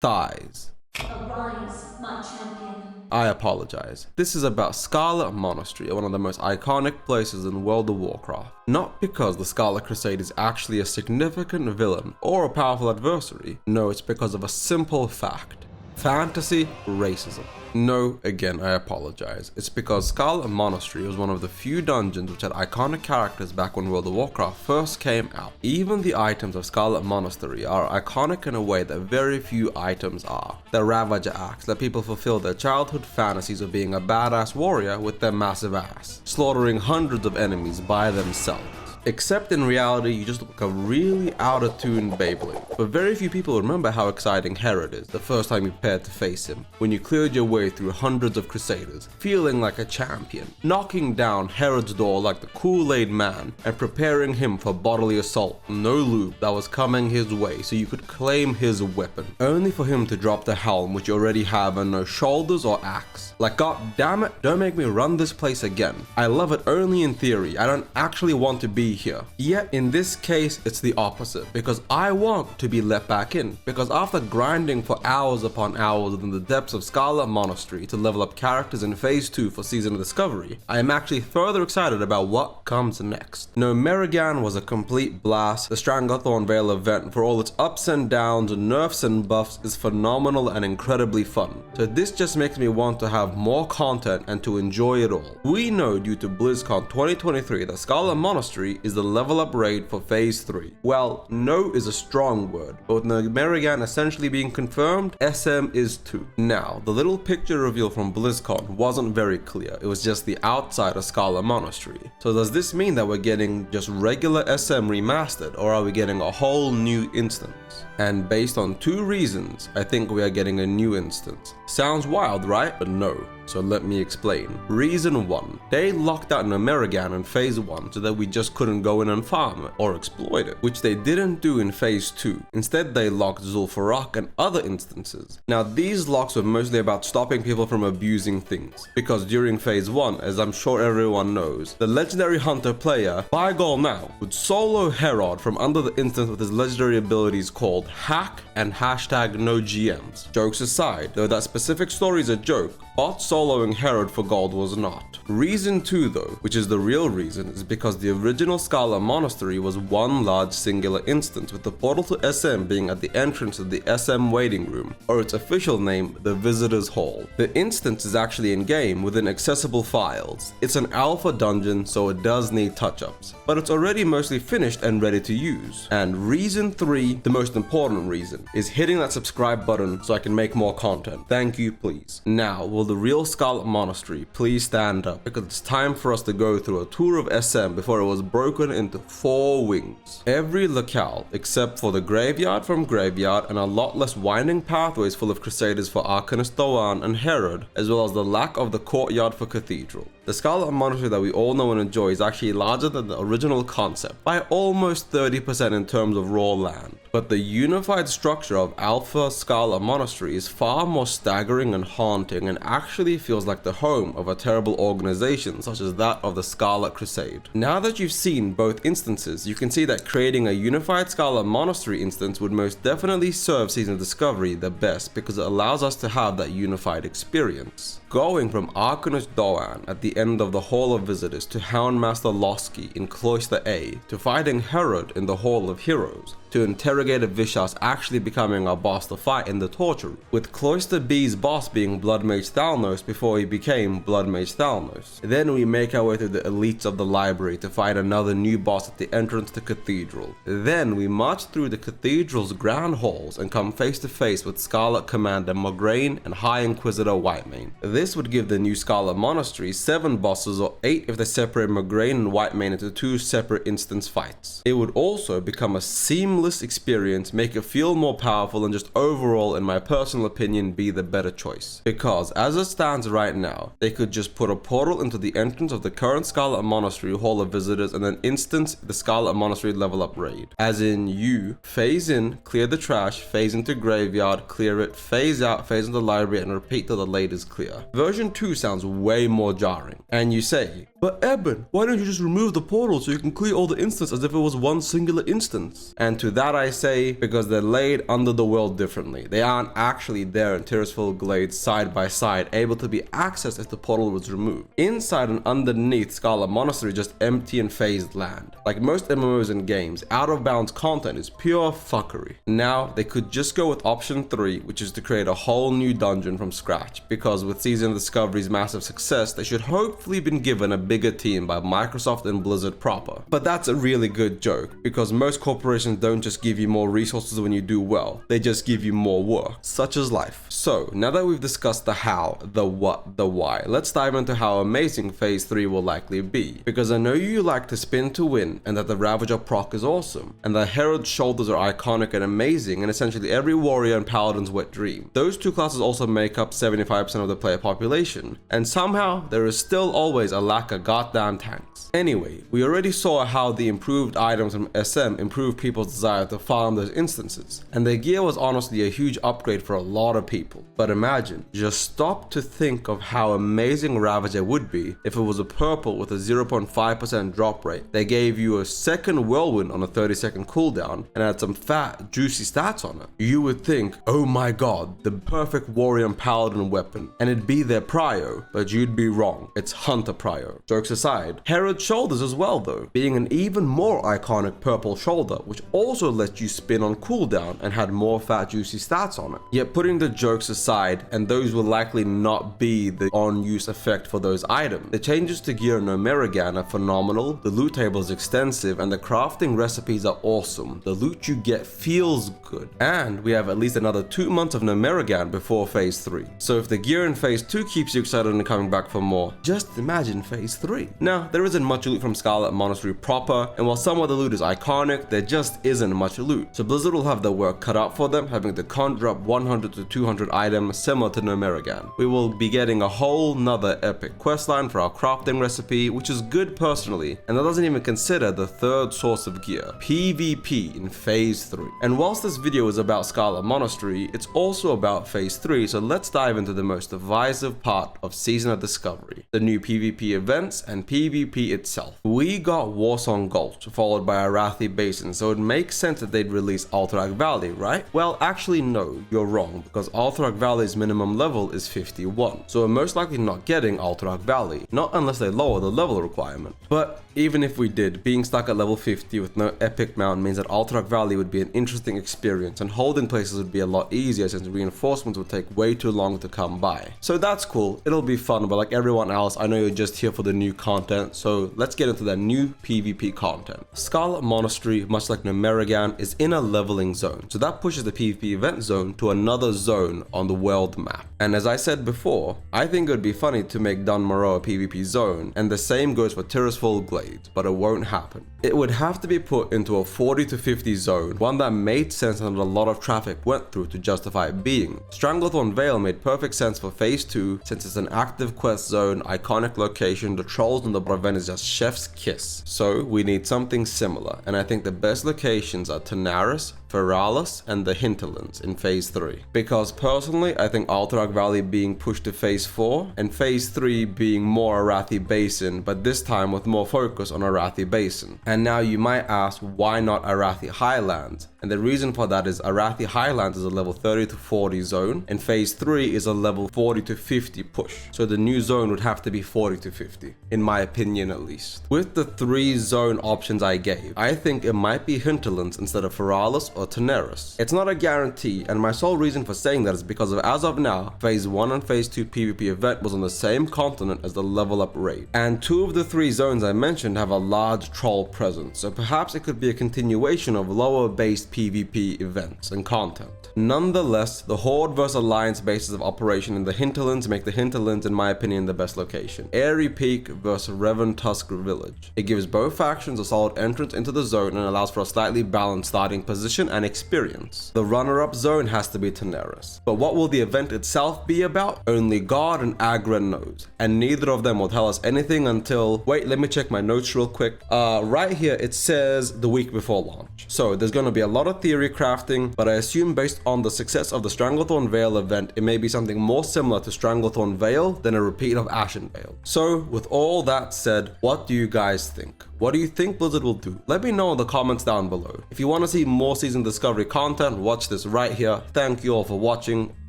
thighs. Arise, my champion. I apologize. This is about Scarlet Monastery, one of the most iconic places in World of Warcraft. Not because the Scarlet Crusade is actually a significant villain or a powerful adversary. No, it's because of a simple fact. Fantasy racism. No, again, I apologize. It's because Scarlet Monastery was one of the few dungeons which had iconic characters back when World of Warcraft first came out. Even the items of Scarlet Monastery are iconic in a way that very few items are. The Ravager axe let people fulfill their childhood fantasies of being a badass warrior with their massive ass, slaughtering hundreds of enemies by themselves. Except in reality, you just look like a really out-of-tune Beyblade. But very few people remember how exciting Herod is the first time you prepared to face him, when you cleared your way through hundreds of Crusaders, feeling like a champion, knocking down Herod's door like the Kool-Aid man, and preparing him for bodily assault, no lube, that was coming his way so you could claim his weapon, only for him to drop the helm which you already have and no shoulders or axe. Like, god damn it, don't make me run this place again. I love it only in theory, I don't actually want to be here. Yet in this case, it's the opposite, because I want to be let back in, because after grinding for hours upon hours within the depths of Scarlet Monastery to level up characters in Phase 2 for Season of Discovery, I am actually further excited about what comes next. No, Merrigan was a complete blast. The Stranglethorn Vale event, for all its ups and downs, nerfs and buffs, is phenomenal and incredibly fun. So this just makes me want to have more content and to enjoy it all. We know due to BlizzCon 2023 that Scarlet Monastery is the level up raid for Phase 3. Well, no is a strong word, but with Merrigan essentially being confirmed, SM is too. Now, the little picture reveal from BlizzCon wasn't very clear, it was just the outside of Scarlet Monastery. So does this mean that we're getting just regular SM remastered, or are we getting a whole new instance? And based on two reasons, I think we are getting a new instance. Sounds wild, right? But no. So let me explain. Reason 1. They locked out Merrigan in Phase 1 so that we just couldn't go in and farm it or exploit it, which they didn't do in Phase 2. Instead, they locked Zul'Farrak and other instances. Now, these locks were mostly about stopping people from abusing things, because during Phase 1, as I'm sure everyone knows, the legendary hunter player, by goal now, would solo Herod from under the instance with his legendary abilities called Hack and #NoGMs. Jokes aside, though that specific story is a joke, bot soloing Herod for gold was not. Reason 2 though, which is the real reason, is because the original Scarlet Monastery was one large singular instance, with the portal to SM being at the entrance of the SM waiting room, or its official name, the Visitor's Hall. The instance is actually in-game within accessible files. It's an alpha dungeon, so it does need touch-ups, but it's already mostly finished and ready to use. And reason 3, the most important reason, is hitting that subscribe button so I can make more content. Thank you, please. Now, will the real Scarlet Monastery please stand up, because it's time for us to go through a tour of SM before it was broken into 4 wings. Every locale except for the graveyard from Graveyard and a lot less winding pathways full of Crusaders for Arcanist Doan and Herod, as well as the lack of the courtyard for Cathedral. The Scarlet Monastery that we all know and enjoy is actually larger than the original concept by almost 30% in terms of raw land. But the unified structure of Alpha Scarlet Monastery is far more staggering and haunting, and actually feels like the home of a terrible organization such as that of the Scarlet Crusade. Now that you've seen both instances, you can see that creating a unified Scarlet Monastery instance would most definitely serve Season of Discovery the best, because it allows us to have that unified experience. Going from Arcanist Doan at the end of the Hall of Visitors to Houndmaster Losky in Cloister A, to fighting Herod in the Hall of Heroes, to Interrogator Vishas actually becoming our boss to fight in the Torture Room, with Cloister B's boss being Blood Mage Thalnos before he became Blood Mage Thalnos. Then we make our way through the elites of the library to fight another new boss at the entrance to Cathedral. Then we march through the Cathedral's grand halls and come face to face with Scarlet Commander Mograine and High Inquisitor Whitemane. This would give the new Scarlet Monastery 7 bosses, or 8 if they separate Mograine and Whitemane into 2 separate instance fights. It would also become a seamless experience, make it feel more powerful, and just overall, in my personal opinion, be the better choice. Because as it stands right now, they could just put a portal into the entrance of the current Scarlet Monastery Hall of Visitors and then instance the Scarlet Monastery level up raid. As in, you phase in, clear the trash, phase into Graveyard, clear it, phase out, phase into the library, and repeat till the late is clear. Version 2 sounds way more jarring. And you say, but Eben, why don't you just remove the portal so you can clear all the instances as if it was one singular instance? And to that I say because they're laid under the world differently. They aren't actually there in Tirisfal Glades side by side, able to be accessed if the portal was removed. Inside and underneath Scarlet Monastery, just empty and phased land. Like most MMOs and games, out of bounds content is pure fuckery. Now, they could just go with option 3, which is to create a whole new dungeon from scratch, because with Season of Discovery's massive success, they should hopefully been given a bigger team by Microsoft and Blizzard proper. But that's a really good joke, because most corporations don't just give you more resources when you do well, they just give you more work. Such is life. So, now that we've discussed the how, the what, the why, let's dive into how amazing Phase 3 will likely be. Because I know you like to spin to win, and that the Ravager proc is awesome, and the Herald's shoulders are iconic and amazing, and essentially every warrior and paladin's wet dream. Those two classes also make up 75% of the player population, and somehow there is still always a lack of goddamn tanks. Anyway, we already saw how the improved items from SM improved people's desire to farm those instances, and their gear was honestly a huge upgrade for a lot of people. But imagine, just stop to think of how amazing Ravager would be if it was a purple with a 0.5% drop rate. They gave you a second whirlwind on a 30-second cooldown and had some fat, juicy stats on it. You would think, oh my god, the perfect warrior and paladin weapon, and it'd be their prio, but you'd be wrong. It's Hunter prio. Jokes aside, Herald's shoulders as well though, being an even more iconic purple shoulder, which also lets you spin on cooldown and had more fat, juicy stats on it. Yet putting the jokes aside, and those will likely not be the on-use effect for those items, the changes to gear in Omerigan are phenomenal, the loot table is extensive, and the crafting recipes are awesome. The loot you get feels good. And we have at least another 2 months of Nomerigan before Phase 3. So if the gear in Phase 2 keeps you excited and coming back for more, just imagine Phase 3. Now, there isn't much loot from Scarlet Monastery proper, and while some of the loot is iconic, there just isn't much loot. So Blizzard will have their work cut out for them, having to conjure up 100 to 200 items similar to Nomerigan. We will be getting a whole nother epic questline for our crafting recipe, which is good personally, and that doesn't even consider the third source of gear, PvP in Phase 3. And whilst this video is about Scarlet Monastery, it's also about Phase 3, so let's dive into the most divisive part of Season of Discovery, the new PvP events and PvP itself. We got Warsong Gulch, followed by Arathi Basin, so it makes sense that they'd release Alterac Valley, right? Well, actually no, you're wrong, because Alterac Valley's minimum level is 51, so we're most likely not getting Alterac Valley, not unless they lower the level requirement. But even if we did, being stuck at level 50 with no epic mount means that Alterac Valley would be an interesting experience, and holding places would be a lot easier since reinforcements would take way too long to come by. So that's cool, it'll be fun, but like everyone else, I know you're just here for the new content, so let's get into that new PvP content. Scarlet Monastery, much like Nomerigan, is in a leveling zone, so that pushes the PvP event zone to another zone on the world map. And as I said before, I think it would be funny to make Dun Morrow a PvP zone, and the same goes for Tirisfal Glades, but it won't happen. It would have to be put into a 40 to 50 zone, one that made sense and a lot of traffic went through to justify it being. Stranglethorn Vale made perfect sense for Phase 2 since it's an active quest zone, iconic location, the trolls and the Braven is just chef's kiss. So we need something similar, and I think the best locations are Tanaris, Feralis, and the Hinterlands in Phase 3. Because personally, I think Alterac Valley being pushed to Phase 4, and Phase 3 being more Arathi Basin, but this time with more focus on Arathi Basin. And now you might ask, why not Arathi Highlands? And the reason for that is Arathi Highlands is a level 30 to 40 zone, and Phase 3 is a level 40 to 50 push. So the new zone would have to be 40 to 50, in my opinion at least. With the 3 zone options I gave, I think it might be Hinterlands instead of Feralis or Tanaris. It's not a guarantee, and my sole reason for saying that is because of, as of now, Phase 1 and Phase 2 PvP event was on the same continent as the level up raid. And 2 of the 3 zones I mentioned have a large troll presence, so perhaps it could be a continuation of lower based PvP events and content. Nonetheless, the Horde vs Alliance bases of operation in the Hinterlands make the Hinterlands, in my opinion, the best location. Airy Peak vs Revan Tusk Village. It gives both factions a solid entrance into the zone and allows for a slightly balanced starting position and experience. The runner-up zone has to be Tanaris. But what will the event itself be about? Only God and Agren knows, and neither of them will tell us anything until... Wait, let me check my notes real quick. Right here it says the week before launch. So there's going to be a lot of theory crafting, but I assume based on the success of the Stranglethorn Vale event, it may be something more similar to Stranglethorn Vale than a repeat of Ashen Vale. So with all that said, what do you guys think? What do you think Blizzard will do? Let me know in the comments down below. If you want to see more Season Discovery content, watch this right here. Thank you all for watching.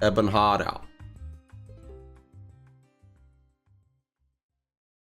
Ebonhard out.